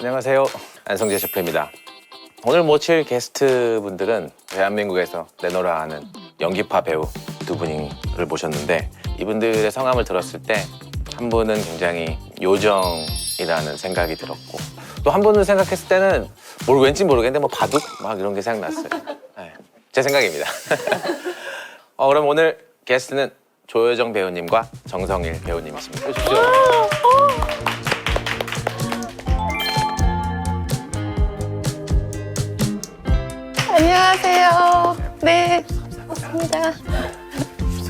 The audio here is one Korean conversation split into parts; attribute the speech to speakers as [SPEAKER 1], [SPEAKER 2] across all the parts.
[SPEAKER 1] 안녕하세요. 안성재 셰프입니다. 오늘 모실 게스트 분들은 대한민국에서 내노라 하는 연기파 배우 두 분을 모셨는데 이분들의 성함을 들었을 때 한 분은 굉장히 요정이라는 생각이 들었고 또 한 분을 생각했을 때는 왠지 모르겠는데 뭐 바둑 막 이런 게 생각났어요. 네, 제 생각입니다. 그럼 오늘 게스트는 조여정 배우님과 정성일 배우님이십니다. 오십시오.
[SPEAKER 2] 안녕하세요. 네, 반갑습니다.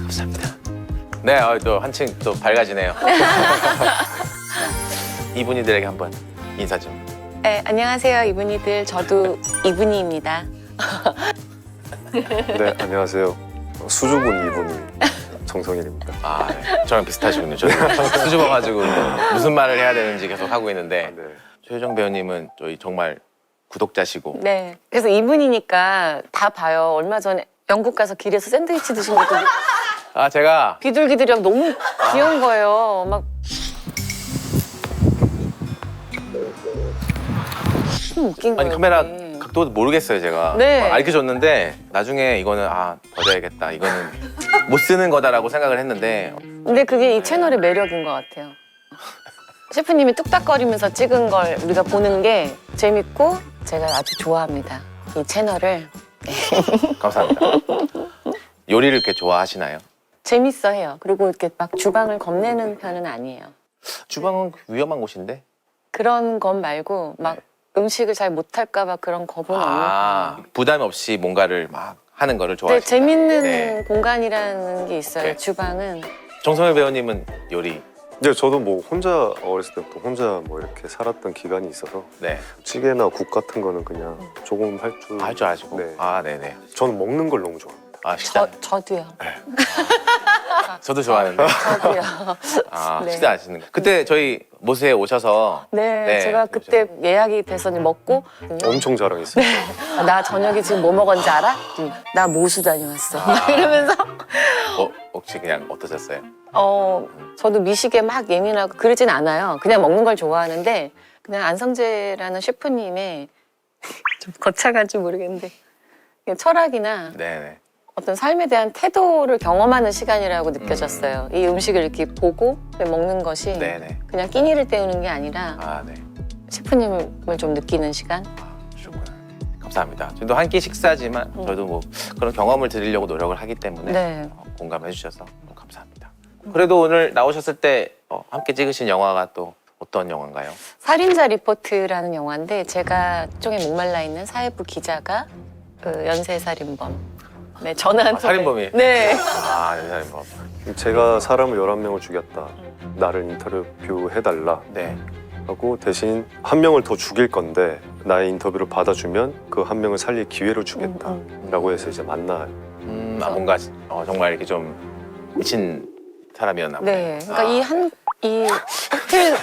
[SPEAKER 1] 감사합니다. 네, 또 한층 또 밝아지네요. 이분이들에게 한번 인사 좀.
[SPEAKER 2] 네, 안녕하세요. 이분이들. 저도 이분이입니다.
[SPEAKER 3] 네, 안녕하세요. 수줍은 이분이 정성일입니다.
[SPEAKER 1] 아, 네. 저랑 비슷하시군요. 저도 수줍어가지고 무슨 말을 해야 되는지 계속 하고 있는데
[SPEAKER 3] 네.
[SPEAKER 1] 조여정 배우님은 저희 정말 구독자시고
[SPEAKER 2] 네, 그래서 이분이니까 다 봐요. 얼마 전에 영국 가서 길에서 샌드위치 드신 것도
[SPEAKER 1] 제가
[SPEAKER 2] 비둘기들이랑 너무 귀여운 거예요. 막 웃긴 거예요.
[SPEAKER 1] 아니 카메라
[SPEAKER 2] 그게.
[SPEAKER 1] 각도 모르겠어요 제가.
[SPEAKER 2] 네.
[SPEAKER 1] 알려줬는데 나중에 이거는 버려야겠다. 이거는 못 쓰는 거다라고 생각을 했는데
[SPEAKER 2] 근데 그게 이 채널의 매력인 것 같아요. 셰프님이 뚝딱거리면서 찍은 걸 우리가 보는 게 재밌고 제가 아주 좋아합니다. 이 채널을.
[SPEAKER 1] 감사합니다. 요리를 이렇게 좋아하시나요?
[SPEAKER 2] 재밌어 해요. 그리고 이렇게 막 주방을 겁내는 편은 아니에요.
[SPEAKER 1] 주방은 위험한 곳인데.
[SPEAKER 2] 그런 것 말고 막 음식을 잘 못할까 봐 그런 겁은 없는 편이에요.
[SPEAKER 1] 부담 없이 뭔가를 막 하는 거를
[SPEAKER 2] 네,
[SPEAKER 1] 좋아하시나요?
[SPEAKER 2] 재밌는
[SPEAKER 1] 네.
[SPEAKER 2] 공간이라는 게 있어요.
[SPEAKER 1] 오케이.
[SPEAKER 2] 주방은.
[SPEAKER 1] 정성일 배우님은 요리.
[SPEAKER 3] 네, 저도 뭐 혼자 어렸을 때부터 혼자 뭐 이렇게 살았던 기간이 있어서
[SPEAKER 1] 네.
[SPEAKER 3] 찌개나 국 같은 거는 그냥 조금 할 줄.
[SPEAKER 1] 할 줄 아시고.
[SPEAKER 3] 네.
[SPEAKER 1] 네네.
[SPEAKER 3] 저는 먹는 걸 너무 좋아합니다.
[SPEAKER 1] 식사.
[SPEAKER 2] 저도요.
[SPEAKER 1] 저도 좋아하는데.
[SPEAKER 2] 저도요. 네.
[SPEAKER 1] 식사 아시는 거. 그때 저희 모스에 오셔서
[SPEAKER 2] 네,
[SPEAKER 1] 네,
[SPEAKER 2] 제가 그때 예약이 돼서 먹고
[SPEAKER 3] 엄청 자랑했어요.
[SPEAKER 2] 나 저녁에 지금 뭐 먹었는지 알아? 나 모수 다녀왔어. 막 이러면서
[SPEAKER 1] 혹시 그냥 어떠셨어요?
[SPEAKER 2] 저도 미식에 막 예민하고 그러진 않아요. 그냥 먹는 걸 좋아하는데 그냥 안성재라는 셰프님의 좀 거창한지 모르겠는데 그냥 철학이나
[SPEAKER 1] 네네.
[SPEAKER 2] 어떤 삶에 대한 태도를 경험하는 시간이라고 느껴졌어요. 이 음식을 이렇게 보고 먹는 것이
[SPEAKER 1] 네네.
[SPEAKER 2] 그냥 끼니를 때우는 게 아니라
[SPEAKER 1] 네.
[SPEAKER 2] 셰프님을 좀 느끼는 시간?
[SPEAKER 1] 그러시구나. 감사합니다. 저도 한 끼 식사지만 저도 뭐 그런 경험을 드리려고 노력을 하기 때문에
[SPEAKER 2] 네.
[SPEAKER 1] 공감해 주셔서 감사합니다. 그래도 오늘 나오셨을 때 함께 찍으신 영화가 또 어떤 영화인가요?
[SPEAKER 2] 살인자 리포트라는 영화인데 제가 쪽에 목말라 있는 사회부 기자가 그 연쇄살인범 전화한
[SPEAKER 1] 살인범이?
[SPEAKER 2] 네.
[SPEAKER 1] 연살인범.
[SPEAKER 3] 제가 사람을 11명을 죽였다. 나를 인터뷰해달라.
[SPEAKER 1] 네.
[SPEAKER 3] 하고 대신 한 명을 더 죽일 건데 나의 인터뷰를 받아주면 그 한 명을 살릴 기회를 주겠다. 라고 해서 이제 만나요.
[SPEAKER 1] 뭔가 정말 이렇게 좀 미친 사람이었나 보네.
[SPEAKER 2] 네. 그러니까 이 호텔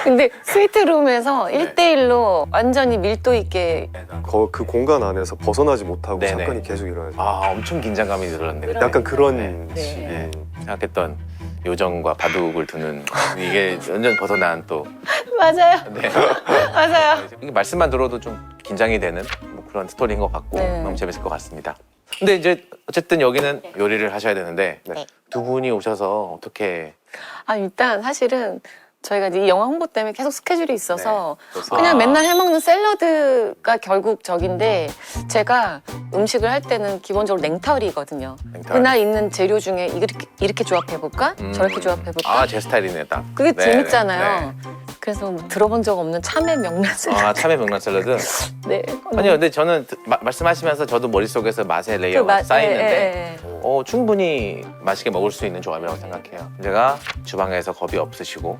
[SPEAKER 2] 근데 스위트룸에서 1대1로 완전히 밀도 있게
[SPEAKER 3] 그 공간 안에서 벗어나지 못하고
[SPEAKER 1] 네네.
[SPEAKER 3] 사건이 계속 일어나죠.
[SPEAKER 1] 엄청 긴장감이 들었네. 그때.
[SPEAKER 3] 약간 그런
[SPEAKER 2] 네.
[SPEAKER 3] 식의
[SPEAKER 1] 네. 생각했던 요정과 바둑을 두는 이게 완전 벗어난 또
[SPEAKER 2] 맞아요.
[SPEAKER 1] 네.
[SPEAKER 2] 맞아요.
[SPEAKER 1] 이게 말씀만 들어도 좀 긴장이 되는 뭐 그런 스토리인 것 같고
[SPEAKER 2] 네.
[SPEAKER 1] 너무 재밌을 것 같습니다. 근데 이제 어쨌든 여기는 요리를 하셔야 되는데
[SPEAKER 2] 네.
[SPEAKER 1] 두 분이 오셔서 어떻게
[SPEAKER 2] 일단 사실은 저희가 이제 이 영화 홍보 때문에 계속 스케줄이 있어서
[SPEAKER 1] 그래서-
[SPEAKER 2] 그냥 맨날 해먹는 샐러드가 결국 적인데 제가 음식을 할 때는 기본적으로 냉털이거든요.
[SPEAKER 1] 냉털.
[SPEAKER 2] 그날 있는 재료 중에 이렇게 조합해볼까? 저렇게 조합해볼까?
[SPEAKER 1] 제 스타일이네 딱.
[SPEAKER 2] 그게
[SPEAKER 1] 네,
[SPEAKER 2] 재밌잖아요.
[SPEAKER 1] 네.
[SPEAKER 2] 그래서 뭐 들어본 적 없는 참외 명란 샐러드.
[SPEAKER 1] 참외 명란 샐러드.
[SPEAKER 2] 네.
[SPEAKER 1] 아니요, 근데 저는 말씀하시면서 저도 머릿속에서 맛의 레이어가 쌓이는데 충분히 맛있게 먹을 수 있는 조합이라고 생각해요. 제가 주방에서 겁이 없으시고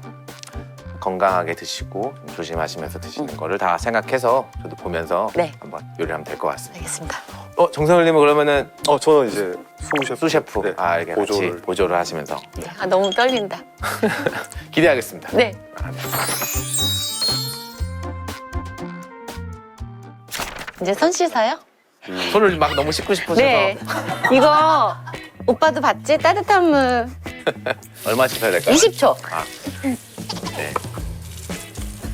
[SPEAKER 1] 건강하게 드시고 조심하시면서 드시는 거를 다 생각해서 저도 보면서
[SPEAKER 2] 네.
[SPEAKER 1] 한번 요리하면 될 것 같습니다.
[SPEAKER 2] 알겠습니다.
[SPEAKER 1] 정성일님은 그러면은
[SPEAKER 3] 저는 이제 수셰프.
[SPEAKER 1] 수셰프
[SPEAKER 3] 네,
[SPEAKER 1] 이렇게 같이 보조를 하시면서
[SPEAKER 2] 너무 떨린다.
[SPEAKER 1] 기대하겠습니다.
[SPEAKER 2] 네. 이제 손 씻어요?
[SPEAKER 1] 손을 막 너무 씻고 싶으셔서
[SPEAKER 2] 네. 이거 오빠도 봤지? 따뜻한 물
[SPEAKER 1] 얼마 씻어야 될까요?
[SPEAKER 2] 20초.
[SPEAKER 1] 네.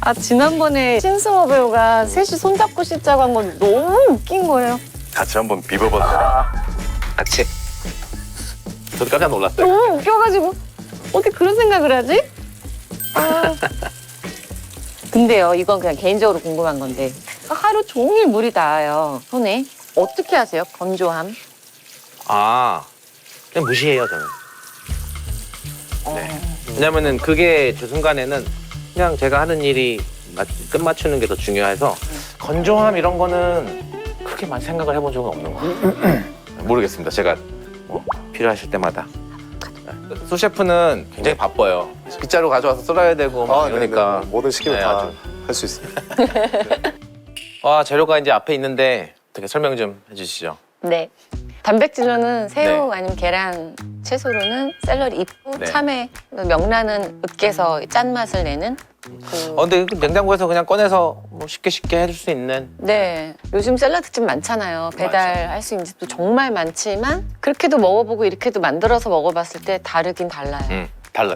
[SPEAKER 2] 아 지난번에 신승호 배우가 셋이 손잡고 씻자고 한 건 너무 웃긴 거예요.
[SPEAKER 1] 같이 한번 비벼보자. 같이. 저도 깜짝 놀랐어요.
[SPEAKER 2] 너무 웃겨가지고 어떻게 그런 생각을 하지? 아. 근데요, 이건 그냥 개인적으로 궁금한 건데 하루 종일 물이 닿아요 손에. 어떻게 하세요? 건조함?
[SPEAKER 1] 아, 그냥 무시해요 저는. 네. 왜냐면은 그게 저 순간에는 그냥 제가 하는 일이 끝 맞추는 게 더 중요해서 건조함 이런 거는 그렇게 많이 생각을 해본 적은 없는 것 같아요. 모르겠습니다. 제가 뭐 필요하실 때마다. 수셰프는 굉장히 바빠요. 빗자루 가져와서 썰어야 되고 막 이러니까.
[SPEAKER 3] 네네. 뭐든 시키면
[SPEAKER 1] 네,
[SPEAKER 3] 다
[SPEAKER 1] 아주.
[SPEAKER 3] 할 수 있습니다.
[SPEAKER 1] 재료가 이제 앞에 있는데 어떻게 설명 좀 해주시죠.
[SPEAKER 2] 네. 단백질로는 새우
[SPEAKER 1] 네.
[SPEAKER 2] 아니면 계란, 채소로는 샐러리 잎,
[SPEAKER 1] 네.
[SPEAKER 2] 참외, 명란은 으깨서 짠맛을 내는
[SPEAKER 1] 근데 냉장고에서 그냥 꺼내서 뭐 쉽게 해줄 수 있는.
[SPEAKER 2] 네. 요즘 샐러드집 많잖아요. 배달할 수 있는 집도 정말 많지만 그렇게도 먹어보고 이렇게도 만들어서 먹어봤을 때 다르긴 달라요.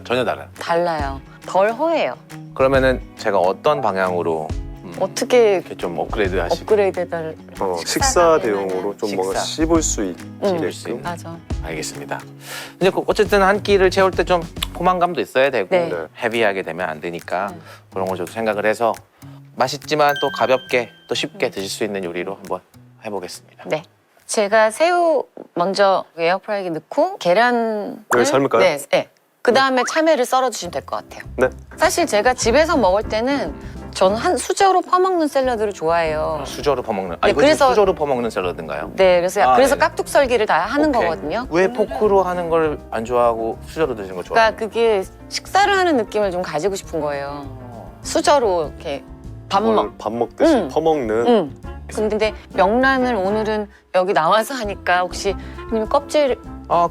[SPEAKER 1] 전혀 달라요.
[SPEAKER 2] 달라요. 덜 허해요.
[SPEAKER 1] 그러면은 제가 어떤 방향으로
[SPEAKER 2] 어떻게
[SPEAKER 1] 이렇게 좀 업그레이드 하시고.
[SPEAKER 2] 업그레이드를
[SPEAKER 3] 식사 대용으로 좀
[SPEAKER 1] 식사.
[SPEAKER 3] 뭔가 씹을 수 있게끔.
[SPEAKER 2] 맞아.
[SPEAKER 1] 알겠습니다. 이제 어쨌든 한 끼를 채울 때 좀 포만감도 있어야 되고
[SPEAKER 2] 네.
[SPEAKER 1] 헤비하게 되면 안 되니까 그런 걸 저도 생각을 해서 맛있지만 또 가볍게 또 쉽게 드실 수 있는 요리로 한번 해보겠습니다.
[SPEAKER 2] 네. 제가 새우 먼저 에어프라이기에 넣고 계란을
[SPEAKER 3] 이걸 삶을까요?
[SPEAKER 2] 네. 네. 그 다음에 참외를 썰어 주시면 될 것 같아요.
[SPEAKER 3] 네.
[SPEAKER 2] 사실 제가 집에서 먹을 때는 저는 한 수저로 퍼먹는 샐러드를 좋아해요.
[SPEAKER 1] 수저로 퍼먹는.
[SPEAKER 2] 네,
[SPEAKER 1] 이거
[SPEAKER 2] 그래서-
[SPEAKER 1] 수저로 퍼먹는 샐러드인가요?
[SPEAKER 2] 네, 그래서
[SPEAKER 1] 네.
[SPEAKER 2] 깍둑썰기를 다 하는
[SPEAKER 1] 오케이.
[SPEAKER 2] 거거든요.
[SPEAKER 1] 왜 포크로 하는 걸 안 좋아하고 수저로 드시는 걸 좋아해요?
[SPEAKER 2] 그러니까 그게 식사를 하는 느낌을 좀 가지고 싶은 거예요. 수저로 이렇게
[SPEAKER 3] 밥 먹듯이
[SPEAKER 2] 응.
[SPEAKER 3] 퍼먹는.
[SPEAKER 2] 응. 근데 명란을 오늘은 여기 나와서 하니까 혹시 아니면 껍질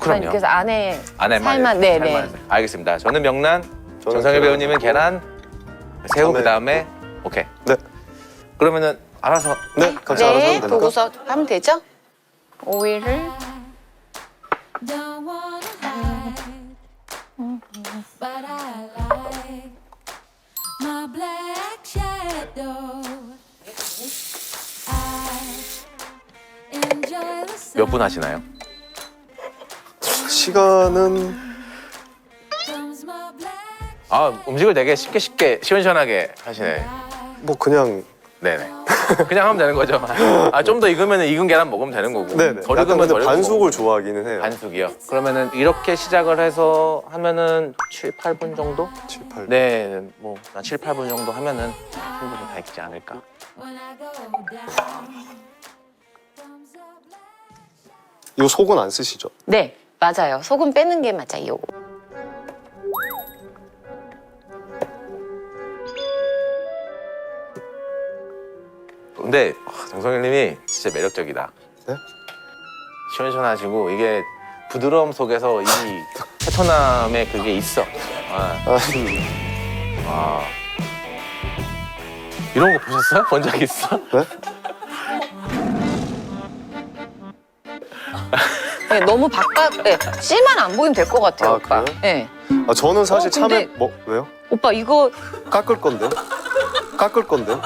[SPEAKER 1] 그럼요.
[SPEAKER 2] 그래서 안에
[SPEAKER 1] 안에
[SPEAKER 2] 살만 네네.
[SPEAKER 1] 알겠습니다. 저는 명란,
[SPEAKER 3] 저는
[SPEAKER 1] 정상일
[SPEAKER 3] 계란.
[SPEAKER 1] 배우님은 계란, 새우
[SPEAKER 3] 참외.
[SPEAKER 1] 그다음에 오케이.
[SPEAKER 3] 네.
[SPEAKER 1] 그러면은 알아서
[SPEAKER 3] 네, 같이 알아서 하면 되니까.
[SPEAKER 2] 보고서 하면 되죠? 오일을
[SPEAKER 4] Don't wanna hide, but I like my black shadow. I enjoy the sun.
[SPEAKER 1] 몇 분 하시나요?
[SPEAKER 3] 시간은
[SPEAKER 4] Comes my black
[SPEAKER 1] 음식을 되게 쉽게 시원시원하게 하시네.
[SPEAKER 3] 뭐 그냥
[SPEAKER 1] 네네. 그냥 하면 되는 거죠. 좀 더 익으면 익은 계란 먹으면 되는 거고.
[SPEAKER 3] 네네.
[SPEAKER 1] 덜
[SPEAKER 3] 약간
[SPEAKER 1] 익으면
[SPEAKER 3] 근데
[SPEAKER 1] 덜 익은
[SPEAKER 3] 반숙을
[SPEAKER 1] 거고.
[SPEAKER 3] 좋아하기는 해요.
[SPEAKER 1] 반숙이요. 그러면은 이렇게 시작을 해서 하면은 7, 8분 정도?
[SPEAKER 3] 7, 8.
[SPEAKER 1] 네, 뭐 한 7, 8분 정도 하면은 충분히 다 익지 않을까.
[SPEAKER 4] when I go down. Comes a black.
[SPEAKER 3] 이 속은 안 쓰시죠?
[SPEAKER 2] 네 맞아요. 소금 빼는 게 맞아요.
[SPEAKER 1] 근데 정성일님이 진짜 매력적이다.
[SPEAKER 3] 네?
[SPEAKER 1] 시원시원하시고 이게 부드러움 속에서 이 베트남의 그게 있어. 이런 거 보셨어요? 본 적 있어?
[SPEAKER 3] 네?
[SPEAKER 2] 네, 너무 네, 씨만 안 보이면 될 것 같아요,
[SPEAKER 3] 아,
[SPEAKER 2] 오빠.
[SPEAKER 3] 그래요?
[SPEAKER 2] 네.
[SPEAKER 3] 저는 사실
[SPEAKER 2] 근데-
[SPEAKER 3] 참외 왜요?
[SPEAKER 2] 오빠 이거
[SPEAKER 3] 깎을 건데요? 깎을 건데요?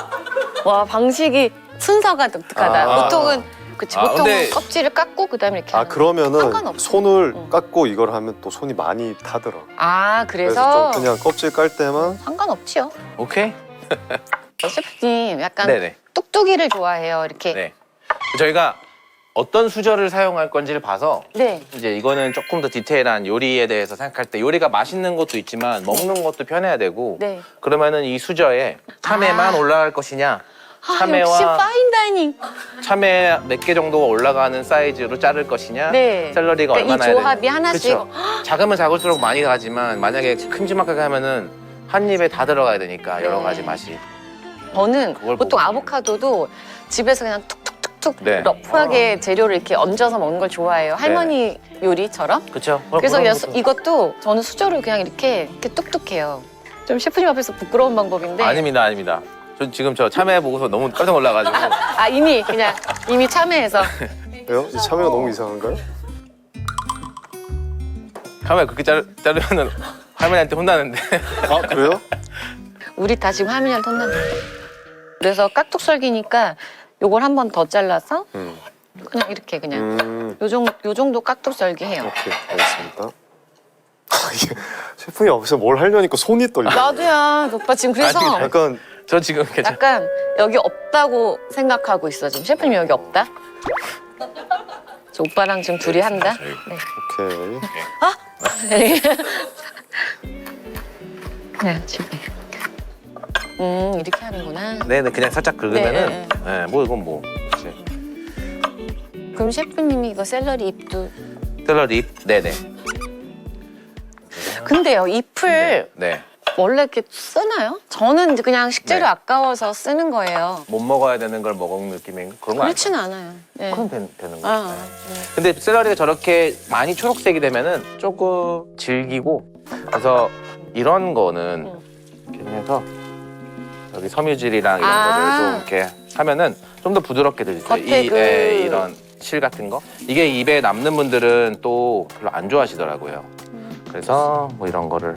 [SPEAKER 2] 와 방식이 순서가 독특하다. 보통은 보통은
[SPEAKER 1] 근데-
[SPEAKER 2] 껍질을 깎고 그다음에 이렇게. 하는
[SPEAKER 3] 그러면은
[SPEAKER 2] 상관없어.
[SPEAKER 3] 손을 깎고 이걸 하면 또 손이 많이 타더라. 그래서
[SPEAKER 2] 그래서
[SPEAKER 3] 좀 그냥 껍질 깔 때만
[SPEAKER 2] 상관없지요.
[SPEAKER 1] 오케이.
[SPEAKER 2] 셰프님 약간
[SPEAKER 1] 네네.
[SPEAKER 2] 뚝뚝이를 좋아해요. 이렇게.
[SPEAKER 1] 네. 저희가 어떤 수저를 사용할 건지를 봐서
[SPEAKER 2] 네.
[SPEAKER 1] 이제 이거는 조금 더 디테일한 요리에 대해서 생각할 때 요리가 맛있는 것도 있지만 먹는 것도 편해야 되고
[SPEAKER 2] 네.
[SPEAKER 1] 그러면은 이 수저에 참외만 올라갈 것이냐 참외와-
[SPEAKER 2] 역시 파인다이닝.
[SPEAKER 1] 참외 몇 개 정도가 올라가는 사이즈로 자를 것이냐
[SPEAKER 2] 네.
[SPEAKER 1] 샐러리가
[SPEAKER 2] 그러니까
[SPEAKER 1] 얼마나
[SPEAKER 2] 이
[SPEAKER 1] 해야
[SPEAKER 2] 조합이
[SPEAKER 1] 되냐.
[SPEAKER 2] 하나씩.
[SPEAKER 1] 그쵸? 작으면 작을수록 많이 가지만 만약에 큼지막하게 하면은 한 입에 다 들어가야 되니까 여러
[SPEAKER 2] 네.
[SPEAKER 1] 가지 맛이.
[SPEAKER 2] 저는
[SPEAKER 1] 그걸
[SPEAKER 2] 보통
[SPEAKER 1] 보고.
[SPEAKER 2] 아보카도도 집에서 그냥 툭툭툭툭
[SPEAKER 1] 네.
[SPEAKER 2] 러프하게 재료를 이렇게 얹어서 먹는 걸 좋아해요. 할머니 요리처럼.
[SPEAKER 1] 그렇죠.
[SPEAKER 2] 그래서 이것도 저는 수저를 그냥 이렇게 뚝뚝해요. 좀 셰프님 앞에서 부끄러운 방법인데.
[SPEAKER 1] 아닙니다. 저 지금 저 참외 보고서 너무 깜짝 놀라가지고
[SPEAKER 2] 이미 참여해서.
[SPEAKER 3] 왜요? 이 참외가 너무 이상한가요?
[SPEAKER 1] 참외 그렇게 자르면은 할머니한테 혼나는데.
[SPEAKER 3] 그래요?
[SPEAKER 2] 우리 다 지금 화면을 혼난다. 그래서 깍둑썰기니까 요걸 한 번 더 잘라서 그냥 이렇게 그냥 요 정도 깍둑썰기 해요.
[SPEAKER 3] 오케이, 알겠습니다. 이게 셰프님 앞에서 뭘 하려니까 손이 떨려.
[SPEAKER 2] 나도야. 오빠 지금 그래서
[SPEAKER 1] 아니,
[SPEAKER 3] 약간
[SPEAKER 1] 저 지금 괜찮.
[SPEAKER 2] 약간 여기 없다고 생각하고 있어 지금. 셰프님 여기 없다? 저 오빠랑 지금 둘이 한다?
[SPEAKER 1] 저희.
[SPEAKER 2] 네.
[SPEAKER 3] 오케이.
[SPEAKER 2] 네, 지금. 이렇게 하는구나.
[SPEAKER 1] 네네 그냥 살짝 긁으면은
[SPEAKER 2] 네,
[SPEAKER 1] 네, 뭐 이건 뭐 그치.
[SPEAKER 2] 그럼 셰프님이 이거 샐러리 잎도.
[SPEAKER 1] 샐러리 잎 네네
[SPEAKER 2] 근데요, 잎을
[SPEAKER 1] 네.
[SPEAKER 2] 원래 이렇게 쓰나요? 저는 이제 그냥 식재료
[SPEAKER 1] 네.
[SPEAKER 2] 아까워서 쓰는 거예요.
[SPEAKER 1] 못 먹어야 되는 걸 먹은 느낌인 그런 거 아니에요?
[SPEAKER 2] 그렇진 않아요. 네.
[SPEAKER 1] 그럼 되는 거.
[SPEAKER 2] 아,
[SPEAKER 1] 근데 샐러리가 저렇게 많이 초록색이 되면은 조금 질기고 그래서 이런 거는 이렇게 해서 여기 섬유질이랑 이런
[SPEAKER 2] 아.
[SPEAKER 1] 거를 좀 이렇게 하면은 좀 더 부드럽게 들릴 수 있어요.
[SPEAKER 2] 겉에 그-
[SPEAKER 1] 이런 실 같은 거 이게 입에 남는 분들은 또 별로 안 좋아하시더라고요. 그래서 뭐 이런 거를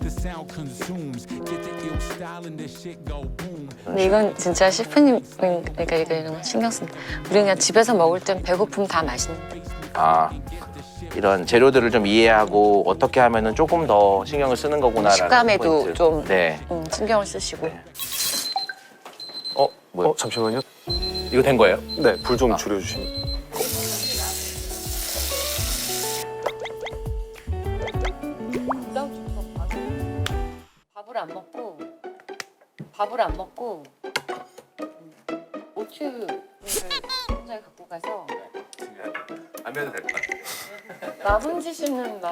[SPEAKER 5] The sound consumes. Get the ill style and this shit go boom.
[SPEAKER 2] 근데 이건 진짜 셰프님, 그러니까 이런 거 신경 쓴다. 우리 그냥 집에서 먹을 땐 배고프면 다 맛있는데.
[SPEAKER 1] 아 이런 재료들을 좀 이해하고 어떻게 하면은 조금 더 신경을 쓰는 거구나라는
[SPEAKER 2] 식감에도
[SPEAKER 1] 포인트.
[SPEAKER 2] 좀
[SPEAKER 1] 네.
[SPEAKER 2] 신경을 쓰시고.
[SPEAKER 1] 뭐야?
[SPEAKER 3] 잠시만요.
[SPEAKER 1] 이거 된 거예요?
[SPEAKER 3] 네, 불 좀 줄여주시면.
[SPEAKER 2] 밥을 안 먹고 오트를 혼자 갖고 가서
[SPEAKER 1] 안 해도 될 것 같아요.
[SPEAKER 2] 나분지 씹는 나.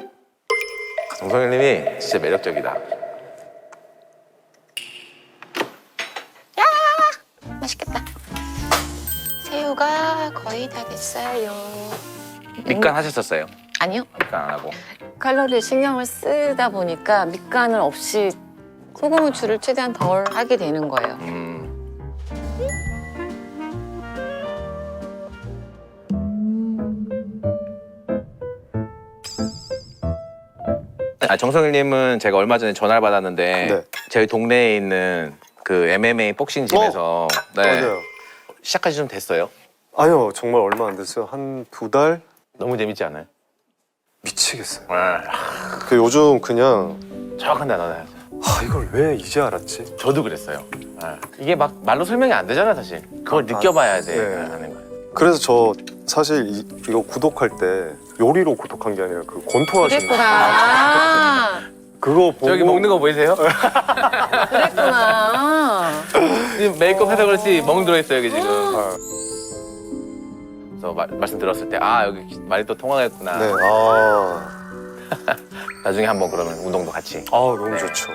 [SPEAKER 1] 정성현님이 진짜 매력적이다.
[SPEAKER 2] 맛있겠다. 새우가 거의 다 됐어요.
[SPEAKER 1] 밑간 하셨었어요?
[SPEAKER 2] 아니요.
[SPEAKER 1] 밑간 안 하고.
[SPEAKER 2] 칼로리 신경을 쓰다 보니까 밑간을 없이 소금 후추를 최대한 덜 하게 되는 거예요.
[SPEAKER 1] 정성일님은 제가 얼마 전에 전화를 받았는데
[SPEAKER 3] 네.
[SPEAKER 1] 저희 동네에 있는 그 MMA 복싱 짐에서 네.
[SPEAKER 3] 맞아요.
[SPEAKER 1] 시작하지 좀 됐어요.
[SPEAKER 3] 아니요, 정말 얼마 안 됐어요. 한 2달?
[SPEAKER 1] 너무 재밌지 않아요?
[SPEAKER 3] 미치겠어요.
[SPEAKER 1] 아,
[SPEAKER 3] 그 요즘 그냥
[SPEAKER 1] 정확한 단어나요.
[SPEAKER 3] 이걸 왜 이제 알았지?
[SPEAKER 1] 저도 그랬어요. 아, 이게 막 말로 설명이 안 되잖아 사실. 그걸 느껴봐야 돼
[SPEAKER 3] 네.
[SPEAKER 1] 하는 거예요.
[SPEAKER 3] 그래서 저 사실 이거 구독할 때 요리로 구독한 게 아니라 그 권투하시는 거.
[SPEAKER 2] 그랬구나.
[SPEAKER 3] 그거 보고
[SPEAKER 1] 저기 먹는 거 보이세요?
[SPEAKER 2] 그랬구나.
[SPEAKER 1] 지금 메이크업 해서 그렇지 멍 들어있어요 여기 지금.
[SPEAKER 3] 아,
[SPEAKER 1] 그래서 말씀 들었을 때 아 여기 말이 또 통하겠구나.
[SPEAKER 3] 네,
[SPEAKER 1] 나중에 한번 그러면 운동도 같이.
[SPEAKER 3] 너무 좋죠.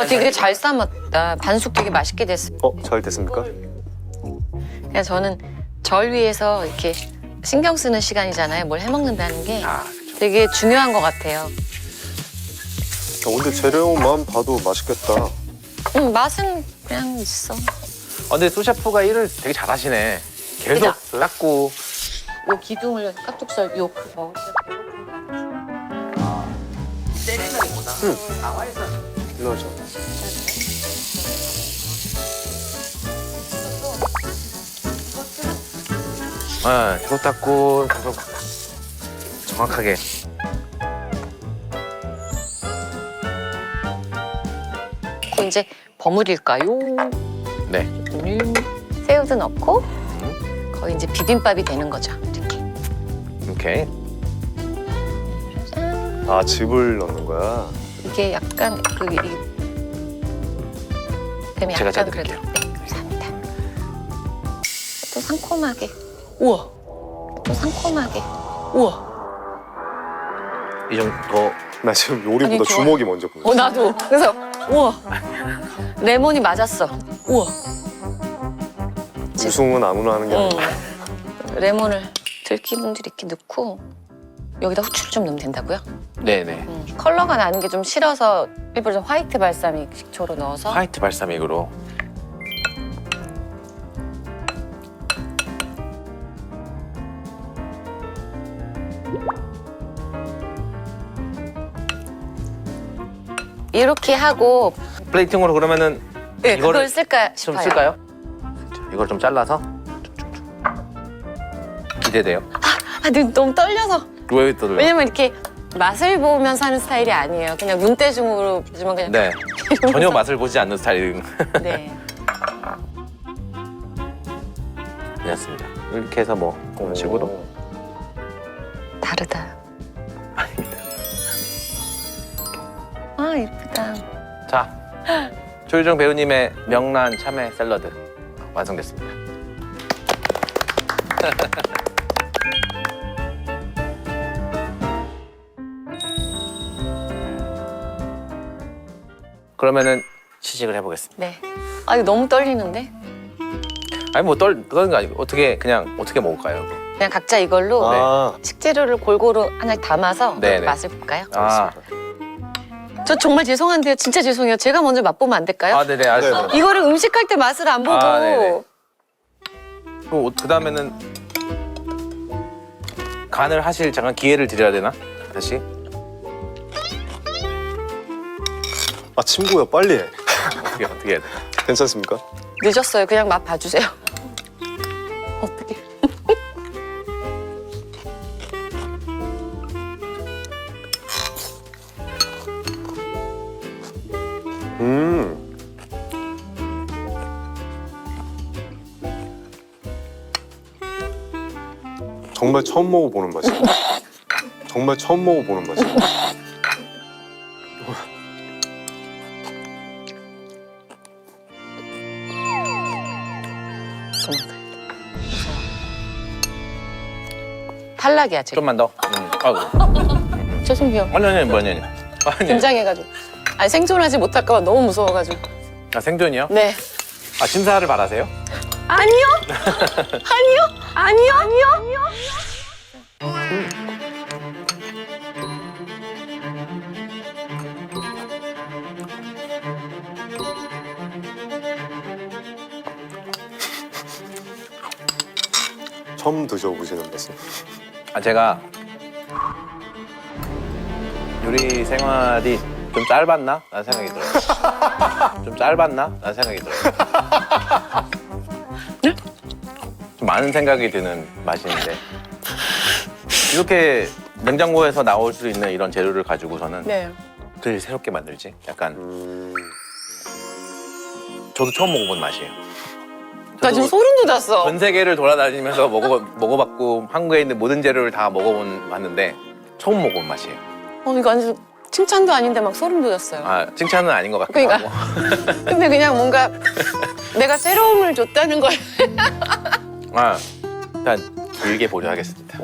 [SPEAKER 2] 되게 잘 삶았다. 반숙 되게 맛있게 됐어.
[SPEAKER 3] 잘 됐습니까?
[SPEAKER 2] 그냥 저는 절 위해서 이렇게 신경 쓰는 시간이잖아요. 뭘 해먹는다는 게
[SPEAKER 1] 아 그렇죠.
[SPEAKER 2] 되게 중요한 것 같아요.
[SPEAKER 3] 근데 재료만 봐도 맛있겠다.
[SPEAKER 2] 맛은 그냥 있어.
[SPEAKER 1] 근데 수셰프가 일을 되게 잘하시네. 계속
[SPEAKER 2] 그죠?
[SPEAKER 1] 닦고.
[SPEAKER 2] 요 기둥을 깍둑썰 요 먹을 때
[SPEAKER 3] 맞아.
[SPEAKER 1] 계속 닦고 계속 정확하게.
[SPEAKER 2] 또 이제 버무릴까요?
[SPEAKER 1] 네.
[SPEAKER 2] 새우도 넣고 거의 이제 비빔밥이 되는 거죠. 이렇게.
[SPEAKER 1] 오케이.
[SPEAKER 2] 짠.
[SPEAKER 3] 즙을 넣는 거야.
[SPEAKER 2] 이게 약간 그러면
[SPEAKER 1] 제가
[SPEAKER 2] 약간 그래도
[SPEAKER 1] 짜드릴게요.
[SPEAKER 2] 네, 감사합니다. 또 상콤하게. 우와. 또 상콤하게. 우와.
[SPEAKER 1] 이 정도 더.
[SPEAKER 3] 나 지금 요리보다
[SPEAKER 2] 아니, 좋아.
[SPEAKER 3] 주먹이 먼저 보여.
[SPEAKER 2] 나도. 그래서 우와. 레몬이 맞았어. 우와.
[SPEAKER 3] 우승은 아무나 하는 게 아니야.
[SPEAKER 2] 레몬을 들기름들 이렇게 넣고 여기다 후추를 좀 넣으면 된다고요?
[SPEAKER 1] 네네.
[SPEAKER 2] 컬러가 나는 게 좀 싫어서 일부러 좀 화이트 발사믹 식초로 넣어서
[SPEAKER 1] 화이트 발사믹으로.
[SPEAKER 2] 이렇게 하고
[SPEAKER 1] 플레이팅으로 그러면은
[SPEAKER 2] 네,
[SPEAKER 1] 이거를
[SPEAKER 2] 그걸 쓸까
[SPEAKER 1] 좀
[SPEAKER 2] 싶어요.
[SPEAKER 1] 쓸까요? 자, 이걸 좀 잘라서 쭉쭉쭉. 기대돼요.
[SPEAKER 2] 너무 떨려서.
[SPEAKER 1] 왜 또?
[SPEAKER 2] 왜냐면 이렇게 맛을 보면서 하는 스타일이 아니에요. 그냥 눈대중으로 보지만 그냥.
[SPEAKER 1] 네. 전혀 맛을 보지 않는 스타일인.
[SPEAKER 2] 네.
[SPEAKER 1] 괜찮습니다. 이렇게 해서 뭐 그런 식으로.
[SPEAKER 2] 다르다.
[SPEAKER 1] 아닙니다.
[SPEAKER 2] 아 예쁘다.
[SPEAKER 1] 자, 조유정 배우님의 명란 참외 샐러드 완성됐습니다. 그러면은 시식을 해보겠습니다.
[SPEAKER 2] 네. 아 이거 너무 떨리는데?
[SPEAKER 1] 아니 뭐 떠는 거 아니고 어떻게 그냥 어떻게 먹을까요? 이거?
[SPEAKER 2] 그냥 각자 이걸로
[SPEAKER 3] 아,
[SPEAKER 2] 식재료를 골고루 하나 담아서
[SPEAKER 1] 네네.
[SPEAKER 2] 맛을 볼까요?
[SPEAKER 1] 아,
[SPEAKER 2] 저 정말 죄송한데요. 진짜 죄송해요. 제가 먼저 맛보면 안 될까요?
[SPEAKER 1] 아 네네 알겠습니다.
[SPEAKER 2] 이거를 음식할 때 맛을 안 보고
[SPEAKER 1] 아, 네네. 그럼 그 다음에는 간을 하실 잠깐 기회를 드려야 되나? 다시?
[SPEAKER 3] 아 친구야 빨리 해.
[SPEAKER 1] 어떻게 해야 돼?
[SPEAKER 3] 괜찮습니까?
[SPEAKER 2] 늦었어요. 그냥 맛 봐주세요. 어떻게?
[SPEAKER 3] 음. 정말 처음 먹어보는 맛이야. 정말 처음 먹어보는 맛이야.
[SPEAKER 2] 탈락이야 지금.
[SPEAKER 1] 좀만 더. 아이고.
[SPEAKER 2] 죄송해요.
[SPEAKER 1] 아니 뭐니 아니.
[SPEAKER 2] 긴장해가지고. 아니 생존하지 못할까봐 너무 무서워가지고.
[SPEAKER 1] 아 생존이요?
[SPEAKER 2] 네.
[SPEAKER 1] 아 심사를 받아세요?
[SPEAKER 2] 아니요. 아니요.
[SPEAKER 3] 처음 드셔보시는 맛은.
[SPEAKER 1] 아 제가 요리 생활이 좀 짧았나? 라는 생각이 들어요. 좀 짧았나? 라는 생각이 들어요. 좀 많은 생각이 드는 맛인데 이렇게 냉장고에서 나올 수 있는 이런 재료를 가지고서는
[SPEAKER 2] 네.
[SPEAKER 1] 늘 새롭게 만들지? 약간
[SPEAKER 3] 음.
[SPEAKER 1] 저도 처음 먹어본 맛이에요.
[SPEAKER 2] 나 지금 소름 돋았어.
[SPEAKER 1] 전 세계를 돌아다니면서 먹어봤고 한국에 있는 모든 재료를 다 봤는데 처음 먹어본 맛이에요.
[SPEAKER 2] 이거 완전 칭찬도 아닌데 막 소름 돋았어요.
[SPEAKER 1] 아 칭찬은 아닌 것 같기도
[SPEAKER 2] 그러니까.
[SPEAKER 1] 하고.
[SPEAKER 2] 근데 그냥 뭔가 내가 새로움을 줬다는 걸.
[SPEAKER 1] 아 일단 길게 보려 하겠습니다.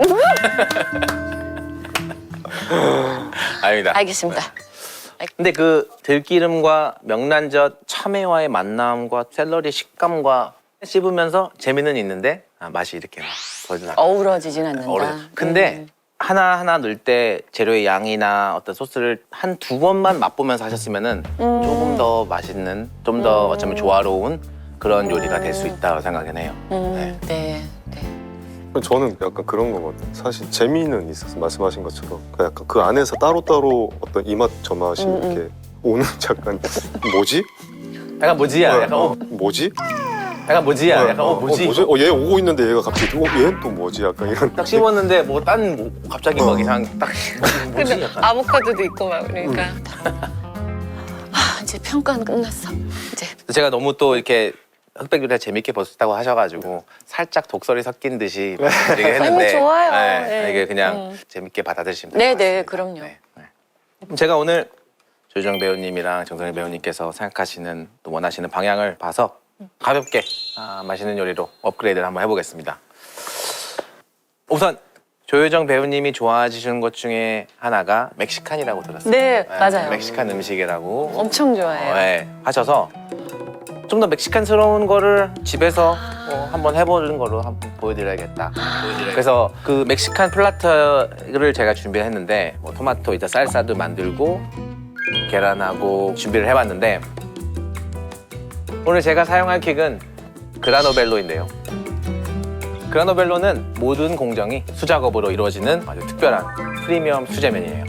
[SPEAKER 1] 아닙니다.
[SPEAKER 2] 알겠습니다.
[SPEAKER 1] 근데 그 들기름과 명란젓, 참외와의 만남과 샐러리 식감과 씹으면서 재미는 있는데 맛이 이렇게 거진 않아요.
[SPEAKER 2] 어우러지진 않는다.
[SPEAKER 1] 근데 하나하나 넣을 때 재료의 양이나 어떤 소스를 한 두 번만 맛보면서 하셨으면은 조금 더 맛있는, 좀 더 어쩌면 조화로운 그런 요리가 될 수 있다고 생각은 해요. 네.
[SPEAKER 2] 네.
[SPEAKER 3] 저는 약간 그런 거거든요. 사실 재미는 있어서 말씀하신 것처럼 약간 그 안에서 따로따로 어떤 이 맛 저 맛이 이렇게 오는 약간 뭐지?
[SPEAKER 1] 약간 뭐지야? 약간
[SPEAKER 3] 뭐지?
[SPEAKER 1] 약간 뭐지야? 약간 뭐지?
[SPEAKER 3] 뭐지? 얘 오고 있는데 얘가 갑자기 얘는 또 뭐지? 약간 이런.
[SPEAKER 1] 딱 씹었는데 뭐 갑자기 막 이상 딱 뭐지?
[SPEAKER 2] 근데
[SPEAKER 1] 약간
[SPEAKER 2] 아보카도도 있고 막 그러니까. 이제 평가는 끝났어. 이제.
[SPEAKER 1] 제가 너무 또 이렇게 흑백 요리를 재밌게 보셨다고 하셔가지고 살짝 독설이 섞인 듯이 말씀드리긴 했는데
[SPEAKER 2] 너무 좋아요.
[SPEAKER 1] 네,
[SPEAKER 2] 네.
[SPEAKER 1] 이게 그냥 재밌게 받아들이시면 될
[SPEAKER 2] 네,
[SPEAKER 1] 것 같습니다.
[SPEAKER 2] 네, 그럼요.
[SPEAKER 1] 그럼 제가 오늘 조유정 배우님이랑 정선희 배우님께서 생각하시는 또 원하시는 방향을 봐서 가볍게 맛있는 요리로 업그레이드를 한번 해보겠습니다. 우선 조유정 배우님이 좋아하시는 것 중에 하나가 멕시칸이라고 들었어요.
[SPEAKER 2] 네, 맞아요.
[SPEAKER 1] 멕시칸 음식이라고
[SPEAKER 2] 엄청 좋아해요.
[SPEAKER 1] 하셔서 좀 더 멕시칸스러운 거를 집에서 한번 해보는 거로 한번 보여드려야겠다. 그래서 그 멕시칸 플라터를 제가 준비했는데 뭐 토마토 이제 쌀사도 만들고 계란하고 준비를 해봤는데 오늘 제가 사용할 킥은 그라노벨로인데요. 그라노벨로는 모든 공정이 수작업으로 이루어지는 아주 특별한 프리미엄 수제면이에요.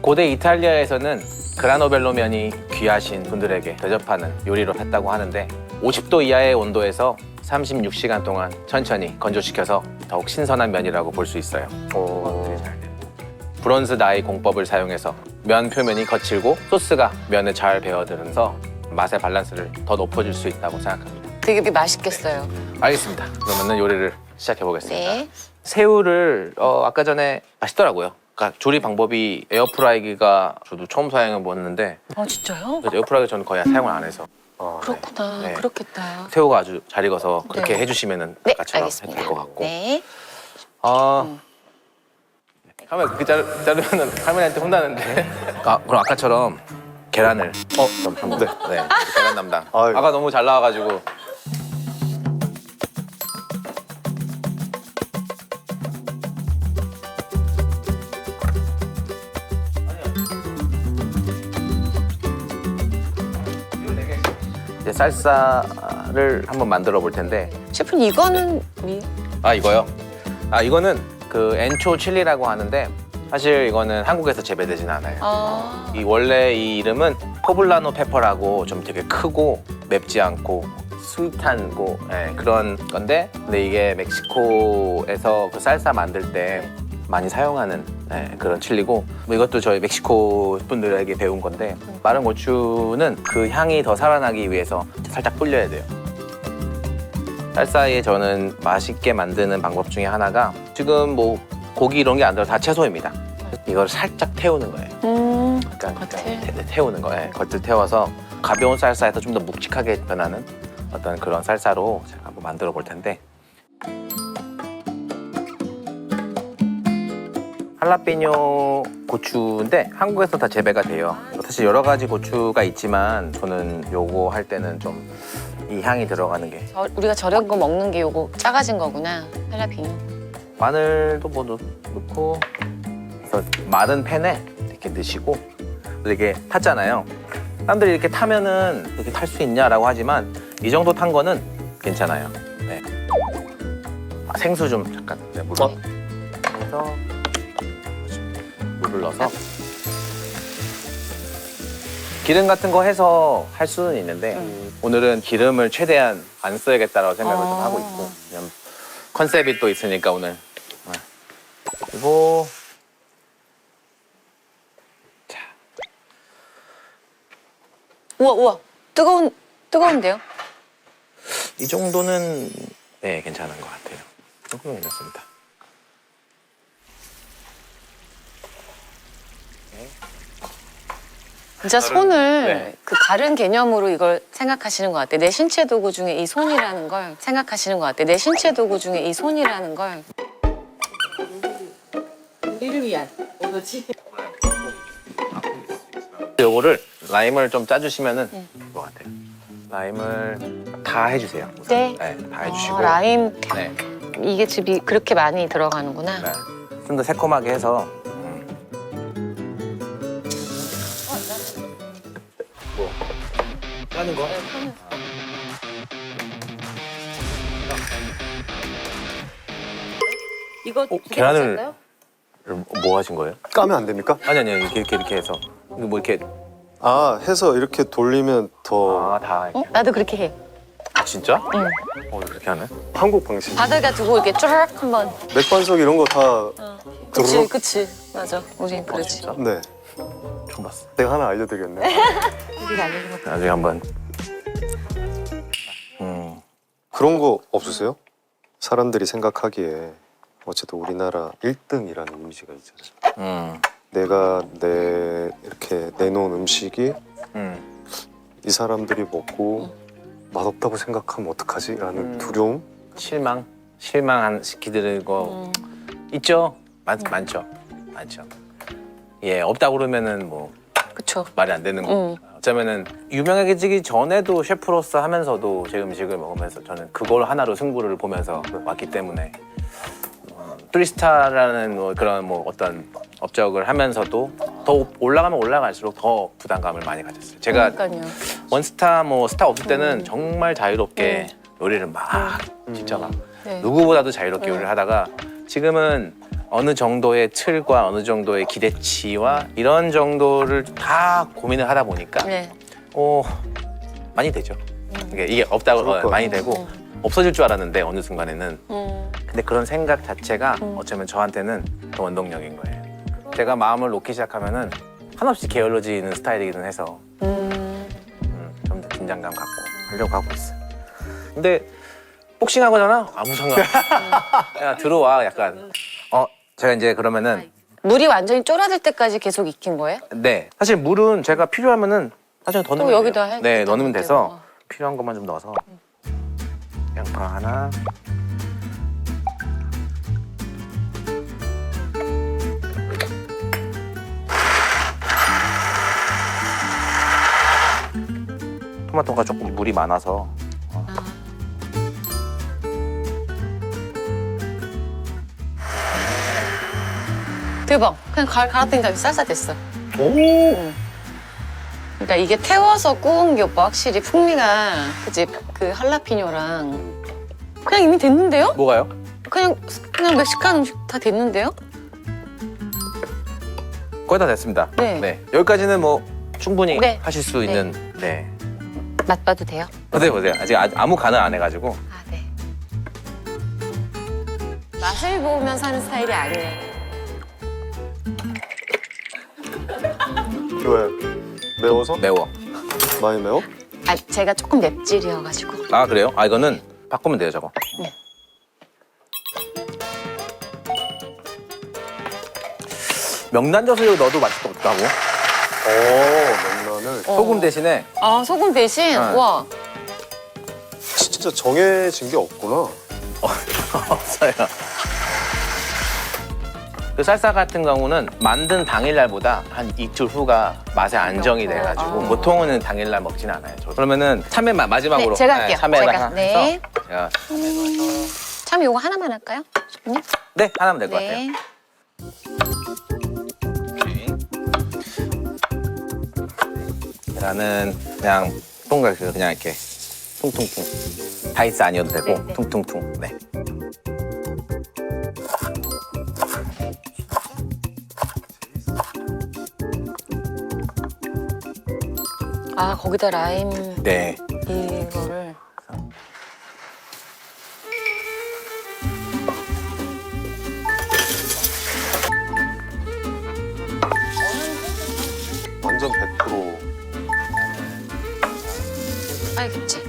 [SPEAKER 1] 고대 이탈리아에서는 그라노벨로 면이 귀하신 분들에게 대접하는 요리로 했다고 하는데 50도 이하의 온도에서 36시간 동안 천천히 건조시켜서 더욱 신선한 면이라고 볼 수 있어요. 브론즈 다이 공법을 사용해서 면 표면이 거칠고 소스가 면에 잘 배어들어서 맛의 밸런스를 더 높여줄 수 있다고 생각합니다.
[SPEAKER 2] 되게 맛있겠어요.
[SPEAKER 1] 알겠습니다. 그러면 요리를 시작해 보겠습니다.
[SPEAKER 2] 네.
[SPEAKER 1] 새우를 아까 전에 맛있더라고요. 그러니까 조리 방법이 에어프라이기가 저도 처음 사용해 보는데
[SPEAKER 2] 진짜요?
[SPEAKER 1] 에어프라이기 저는 거의 사용을 안 해서
[SPEAKER 2] 그렇구나.
[SPEAKER 1] 네.
[SPEAKER 2] 그렇겠다.
[SPEAKER 1] 새우가 아주 잘 익어서 그렇게
[SPEAKER 2] 네.
[SPEAKER 1] 해주시면은
[SPEAKER 2] 네,
[SPEAKER 1] 아까처럼
[SPEAKER 2] 알겠습니다.
[SPEAKER 1] 해도 될 것 같고.
[SPEAKER 2] 네.
[SPEAKER 1] 할머니 그렇게 자르면은 할머니한테 혼나는데. 그럼 아까처럼 계란을 좀 한번. 네. 계란 담당.
[SPEAKER 3] 아유.
[SPEAKER 1] 아까 너무 잘 나와가지고. 이제 쌀사를 한번 만들어 볼 텐데.
[SPEAKER 2] 셰프님 이거는
[SPEAKER 1] 이거요? 이거는 그 엔초 칠리라고 하는데 사실 이거는 한국에서 재배되진 않아요. 원래 이 이름은 포블라노 페퍼라고 좀 되게 크고 맵지 않고 스윗한고 그런 건데 근데 이게 멕시코에서 그 쌀사 만들 때 많이 사용하는 그런 칠리고 뭐 이것도 저희 멕시코 분들에게 배운 건데 마른 고추는 그 향이 더 살아나기 위해서 살짝 불려야 돼요. 쌀사에 저는 맛있게 만드는 방법 중에 하나가 지금 뭐 고기 이런 게 안 들어 다 채소입니다. 이걸 살짝 태우는 거예요. 그러니까 태우는 거예요. 겉을 태워서 가벼운 쌀사에서 좀 더 묵직하게 변하는 어떤 그런 쌀사로 제가 한번 만들어 볼 텐데 할라피뇨 고추인데 한국에서 다 재배가 돼요. 사실 여러 가지 고추가 있지만 저는 요거 할 때는 좀 이 향이 들어가는 게
[SPEAKER 2] 우리가 저런 거 먹는 게 요거 작아진 거구나. 할라피뇨.
[SPEAKER 1] 마늘도 뭐 넣고 그래서 마른 팬에 이렇게 넣으시고 이렇게 탔잖아요. 사람들이 이렇게 타면은 이렇게 탈 수 있냐라고 하지만 이 정도 탄 거는 괜찮아요. 네. 생수 좀 잠깐 물 넣어서 물을 넣어서 기름 같은 거 해서 할 수는 있는데 오늘은 기름을 최대한 안 써야겠다라고 생각을 좀 하고 있고 그냥 컨셉이 또 있으니까 오늘 그리고 자
[SPEAKER 2] 우와 뜨거운데요?
[SPEAKER 1] 이 정도는 네 괜찮은 것 같아요. 조금 괜찮습니다.
[SPEAKER 2] 진짜 손을
[SPEAKER 1] 네.
[SPEAKER 2] 그 다른 개념으로 이걸 생각하시는 것 같아. 내 신체 도구 중에 이 손이라는 걸 생각하시는 것 같아. 내 신체 도구 중에 이 손이라는 걸. 우리를 위한 오로지.
[SPEAKER 1] 요거를 라임을 좀 짜주시면은 좋을 것 같아요. 라임을 다 해주세요. 우선.
[SPEAKER 2] 네.
[SPEAKER 1] 다 해주시고.
[SPEAKER 2] 라임
[SPEAKER 1] 네.
[SPEAKER 2] 이게 즙이 그렇게 많이 들어가는구나.
[SPEAKER 1] 네. 좀 더 새콤하게 해서. 뭐 까는 거?
[SPEAKER 2] 이거
[SPEAKER 1] 계란을 뭐 하신 거예요?
[SPEAKER 3] 까면 안 됩니까?
[SPEAKER 1] 아니 이렇게 해서 이거 뭐 이렇게
[SPEAKER 3] 해서 이렇게 돌리면 더
[SPEAKER 1] 다 이렇게.
[SPEAKER 2] 나도 그렇게 해.
[SPEAKER 1] 진짜?
[SPEAKER 2] 응.
[SPEAKER 1] 그렇게 하네?
[SPEAKER 3] 한국 방식.
[SPEAKER 2] 바닥에 두고 이렇게 쭈르륵 한번.
[SPEAKER 3] 맥반석 이런 거 다
[SPEAKER 2] 그치. 맞아. 우린 그러지.
[SPEAKER 1] 진짜?
[SPEAKER 3] 네.
[SPEAKER 1] 처음 봤어.
[SPEAKER 3] 내가 하나 알려드리겠네.
[SPEAKER 2] 우리가 알려준 거.
[SPEAKER 1] 나중에 한번.
[SPEAKER 3] 그런 거 없으세요? 사람들이 생각하기에 어쨌든 우리나라 1등이라는 이미지가 있잖아요. 내가 이렇게 내놓은 음식이 이 사람들이 먹고 맛없다고 생각하면 어떡하지? 라는 두려움?
[SPEAKER 1] 실망 시키는 거 있죠? 많죠. 예, 없다 그러면은 뭐
[SPEAKER 2] 그쵸.
[SPEAKER 1] 말이 안 되는 거. 어쩌면은 유명해지기 전에도 셰프로서 하면서도 제 음식을 먹으면서 저는 그걸 하나로 승부를 보면서 왔기 때문에 투리스타라는 뭐 그런 뭐 어떤 업적을 하면서도 더 올라가면 올라갈수록 더 부담감을 많이 가졌어요. 제가
[SPEAKER 2] 그러니까요.
[SPEAKER 1] 원스타 뭐 스타 없을 때는 정말 자유롭게 요리를 막 진짜 막
[SPEAKER 2] 네.
[SPEAKER 1] 누구보다도 자유롭게 요리를 하다가 지금은 어느 정도의 틀과 어느 정도의 기대치와 이런 정도를 다 고민을 하다 보니까
[SPEAKER 2] 네.
[SPEAKER 1] 많이 되죠. 이게 없다고
[SPEAKER 3] 그럴 것
[SPEAKER 1] 많이
[SPEAKER 3] 같아요.
[SPEAKER 1] 되고 없어질 줄 알았는데 어느 순간에는
[SPEAKER 2] 음.
[SPEAKER 1] 근데 그런 생각 자체가 어쩌면 저한테는 더 원동력인 거예요. 제가 마음을 놓기 시작하면은 한없이 게을러지는 스타일이기는 해서 좀 더 긴장감 갖고 하려고 하고 있어요. 근데 복싱한 거잖아? 아무 상관 없어. 야, 들어와 약간. 제가 이제 그러면은
[SPEAKER 2] 물이 완전히 쫄아들 때까지 계속 익힌 거예요?
[SPEAKER 1] 네 사실 물은 제가 필요하면은 사실 더 넣으면
[SPEAKER 2] 여기다
[SPEAKER 1] 돼요.
[SPEAKER 2] 해-
[SPEAKER 1] 네
[SPEAKER 2] 여기다
[SPEAKER 1] 넣으면
[SPEAKER 2] 넣으면
[SPEAKER 1] 돼서
[SPEAKER 2] 되고.
[SPEAKER 1] 필요한 것만 좀 넣어서 양파 하나 토마토가 조금 물이 많아서
[SPEAKER 2] 대박. 그냥 갈아당겨 쌀쌀 됐어.
[SPEAKER 1] 오
[SPEAKER 2] 그러니까 이게 태워서 구운 게 오빠 확실히 풍미가 그치 그 할라피뇨랑 그냥 이미 됐는데요?
[SPEAKER 1] 뭐가요?
[SPEAKER 2] 그냥 멕시칸 음식 다 됐는데요?
[SPEAKER 1] 거의 다 됐습니다.
[SPEAKER 2] 네.
[SPEAKER 1] 여기까지는 뭐 충분히
[SPEAKER 2] 네.
[SPEAKER 1] 하실 수 있는 네.
[SPEAKER 2] 맛봐도 돼요?
[SPEAKER 1] 보세요. 아직 아무 간을 안 해가지고
[SPEAKER 2] 아 네. 맛을 보면서 하는 스타일이 아니에요.
[SPEAKER 3] 왜? 매워서?
[SPEAKER 1] 매워.
[SPEAKER 3] 많이 매워?
[SPEAKER 2] 아 제가 조금 맵찔이어가지고.
[SPEAKER 1] 아 그래요? 아 이거는 바꾸면 돼요 저거.
[SPEAKER 2] 네.
[SPEAKER 1] 명란젓을 넣어도 맛있을 것 같기도 하고
[SPEAKER 3] 명란을.
[SPEAKER 1] 소금 대신에
[SPEAKER 2] 아 소금 대신
[SPEAKER 1] 네.
[SPEAKER 2] 와
[SPEAKER 3] 진짜 정해진 게 없구나.
[SPEAKER 1] 없어요. 그 쌀쌀 같은 경우는 만든 당일날보다 한 이틀 후가 맛의 안정이 돼가지고 보통은 당일날 먹진 않아요. 그러면은 참외 마지막으로
[SPEAKER 2] 네, 제가 할게요.
[SPEAKER 1] 참외에다가
[SPEAKER 2] 제가. 네.
[SPEAKER 1] 해서 제가
[SPEAKER 2] 참 이거 하나만 할까요? 셰프님?
[SPEAKER 1] 네 하나면 될 것 같아요.
[SPEAKER 2] 네.
[SPEAKER 1] 계란은 그냥 동그랗게 그냥 이렇게 퉁퉁퉁 다이스 아니어도 되고
[SPEAKER 2] 네, 네.
[SPEAKER 1] 퉁퉁퉁 네.
[SPEAKER 2] 아 거기다 라임
[SPEAKER 1] 네.
[SPEAKER 2] 이거를
[SPEAKER 3] 완전 100%.
[SPEAKER 2] 알겠지?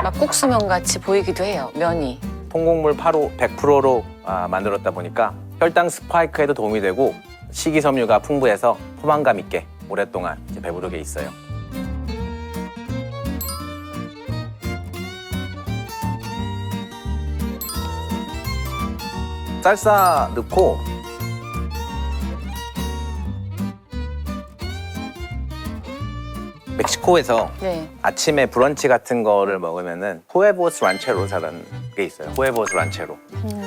[SPEAKER 2] 막국수면 같이 보이기도 해요. 면이.
[SPEAKER 1] 통곡물 100%로 만들었다 보니까 혈당 스파이크에도 도움이 되고 식이섬유가 풍부해서 포만감 있게 오랫동안 이제 배부르게 있어요. 쌀사 넣고 멕시코에서
[SPEAKER 2] 네.
[SPEAKER 1] 아침에 브런치 같은 거를 먹으면은 후에보스 란체로사라는 게 있어요. 후에보스 란체로.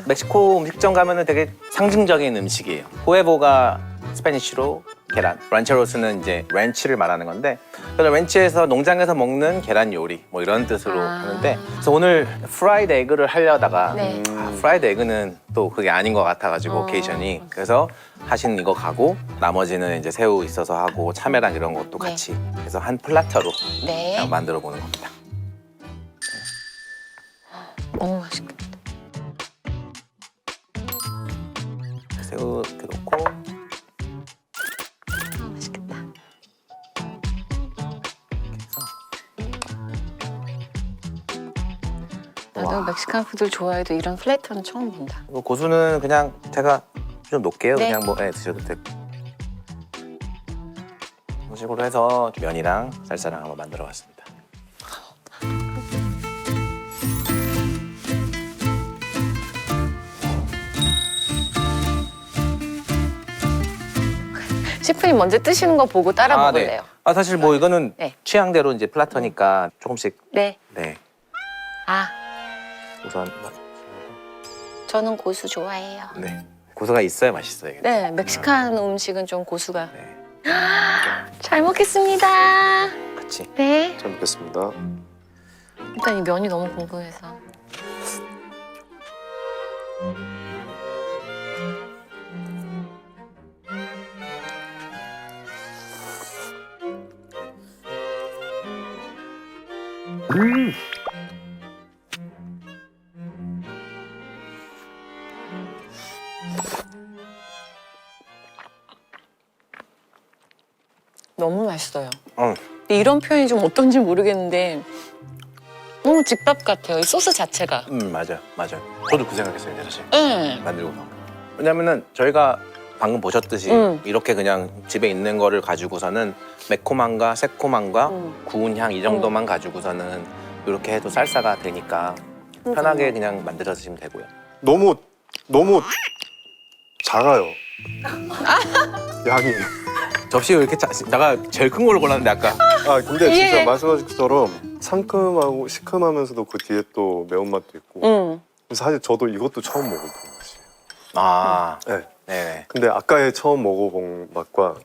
[SPEAKER 1] 멕시코 음식점 가면은 되게 상징적인 음식이에요. 후에보가 스페니쉬로 계란, 란체로스는 이제 렌치를 말하는 건데, 그래서 렌치에서 농장에서 먹는 계란 요리 뭐 이런 뜻으로 하는데, 그래서 오늘 프라이드 에그를 하려다가
[SPEAKER 2] 네.
[SPEAKER 1] 프라이드 에그는 또 그게 아닌 것 같아가지고 오케이션이 그래서 하신 이거 가고 나머지는 이제 새우 있어서 하고 참외랑 이런 것도
[SPEAKER 2] 네.
[SPEAKER 1] 같이 해서 한 플라터로
[SPEAKER 2] 네.
[SPEAKER 1] 그냥 만들어 보는 겁니다.
[SPEAKER 2] 너무 맛있겠다.
[SPEAKER 1] 새우 이렇게 넣고
[SPEAKER 2] 맛있겠다. 나도 멕시칸 푸드를 좋아해도 이런 플래터는 처음 본다.
[SPEAKER 1] 이거 고수는 그냥 제가 좀 놓을게요.
[SPEAKER 2] 네.
[SPEAKER 1] 그냥 뭐 드셔도 되고. 이런 식으로 해서 면이랑 쌀쌀랑 한번 만들어 봤습니다.
[SPEAKER 2] 셰프님 먼저 뜨시는 거 보고 따라 먹을래요.
[SPEAKER 1] 아 사실 뭐 이거는
[SPEAKER 2] 네.
[SPEAKER 1] 취향대로 이제 플라터니까 조금씩
[SPEAKER 2] 네.
[SPEAKER 1] 네
[SPEAKER 2] 아,
[SPEAKER 1] 우선
[SPEAKER 2] 저는 고수 좋아해요.
[SPEAKER 1] 네. 고수가 있어야 맛있어요. 이게.
[SPEAKER 2] 네, 멕시칸 음식은 좀 고수가.
[SPEAKER 1] 네.
[SPEAKER 2] 잘 먹겠습니다.
[SPEAKER 1] 같이.
[SPEAKER 2] 네.
[SPEAKER 3] 잘 먹겠습니다.
[SPEAKER 2] 일단 이 면이 너무 궁금해서. 너무 맛있어요. 근데 이런 표현이 좀 어떤지 모르겠는데 너무 집밥 같아요. 이 소스 자체가.
[SPEAKER 1] 맞아. 저도 그 생각했어요, 이제 사실.
[SPEAKER 2] 네.
[SPEAKER 1] 만들고서. 왜냐면은 저희가 방금 보셨듯이 이렇게 그냥 집에 있는 거를 가지고서는 매콤함과 새콤함과 구운 향 이 정도만 가지고서는 이렇게 해도 쌀싸가 되니까 편하게 그냥 만들어 드시면 되고요.
[SPEAKER 3] 너무 작아요. 양이.
[SPEAKER 1] 접시 왜 이렇게 내가 제일 큰 걸로 골랐는데 아까.
[SPEAKER 3] 아 근데 진짜
[SPEAKER 2] 예.
[SPEAKER 3] 말씀하신 것처럼 상큼하고 시큼하면서도 그 뒤에 또 매운맛도 있고. 사실 저도 이것도 처음 먹어본 맛이에요.
[SPEAKER 1] 아,
[SPEAKER 3] 네.
[SPEAKER 1] 네네.
[SPEAKER 3] 근데 아까의 처음 먹어본 맛과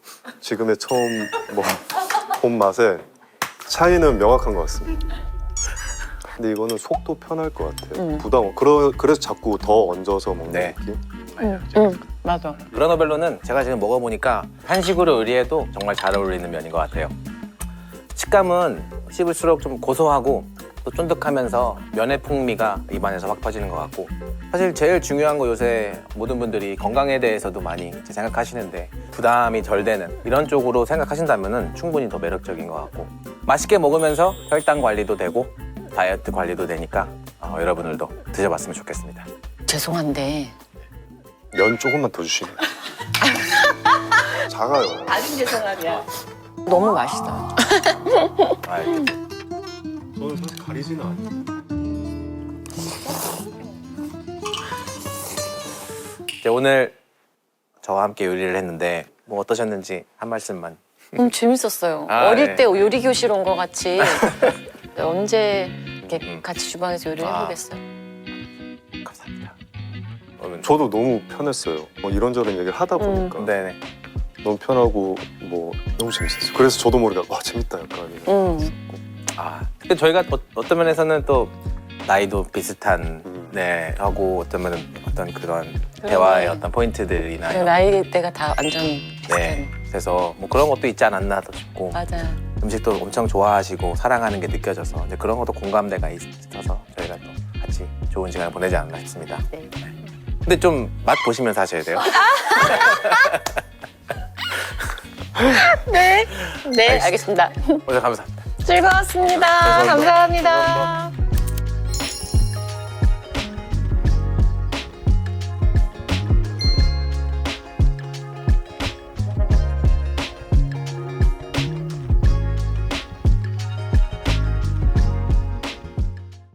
[SPEAKER 3] 지금의 처음 본 맛의 차이는 명확한 것 같습니다. 근데 이거는 속도 편할 것 같아요. 부담. 그래서 자꾸 더 얹어서 먹는
[SPEAKER 1] 네.
[SPEAKER 3] 느낌.
[SPEAKER 2] 맞아.
[SPEAKER 1] 그라노벨로는 제가 지금 먹어보니까 한식으로 의리해도 정말 잘 어울리는 면인 것 같아요. 식감은 씹을수록 좀 고소하고 또 쫀득하면서 면의 풍미가 입안에서 확 퍼지는 것 같고 사실 제일 중요한 거 요새 모든 분들이 건강에 대해서도 많이 생각하시는데 부담이 덜 되는 이런 쪽으로 생각하신다면 충분히 더 매력적인 것 같고 맛있게 먹으면서 혈당 관리도 되고 다이어트 관리도 되니까 여러분들도 드셔봤으면 좋겠습니다.
[SPEAKER 2] 죄송한데
[SPEAKER 3] 면 조금만 더 주시면. 작아요.
[SPEAKER 2] 아주 죄송하냐. 너무 맛있어요.
[SPEAKER 1] 아, 이렇게.
[SPEAKER 3] 저는 사실 가리지는 않아요.
[SPEAKER 1] 이제 오늘 저와 함께 요리를 했는데 뭐 어떠셨는지 한 말씀만.
[SPEAKER 2] 재밌었어요.
[SPEAKER 1] 아,
[SPEAKER 2] 어릴
[SPEAKER 1] 네.
[SPEAKER 2] 때 요리 교실 온 것 같이 언제 이렇게 같이 주방에서 요리를
[SPEAKER 1] 아.
[SPEAKER 2] 해보겠어요.
[SPEAKER 1] 감사합니다. 그러면
[SPEAKER 3] 저도 너무 편했어요. 뭐 이런저런 얘기를 하다 보니까
[SPEAKER 1] 네네.
[SPEAKER 3] 너무 편하고 뭐 너무 재밌었어요. 그래서 저도 모르게 와 재밌다 약간 이런.
[SPEAKER 1] 아 근데 저희가 어떤 면에서는 또 나이도 비슷한 네 하고 어떤 그런 대화의 어떤 포인트들이나
[SPEAKER 2] 그
[SPEAKER 1] 이런
[SPEAKER 2] 나이대가 다 완전 비슷한.
[SPEAKER 1] 네 그래서 뭐 그런 것도 있지 않았나도 싶고
[SPEAKER 2] 맞아요.
[SPEAKER 1] 음식도 엄청 좋아하시고 사랑하는 게 느껴져서 이제 그런 것도 공감대가 있어서 저희가 또 같이 좋은 시간을 보내지 않았나 싶습니다.
[SPEAKER 2] 네.
[SPEAKER 1] 근데 좀 맛 보시면서 하셔야 돼요.
[SPEAKER 2] 네, 알겠습니다.
[SPEAKER 1] 오늘 감사합니다.
[SPEAKER 2] 즐거웠습니다.
[SPEAKER 1] 감사합니다.
[SPEAKER 2] 감사합니다.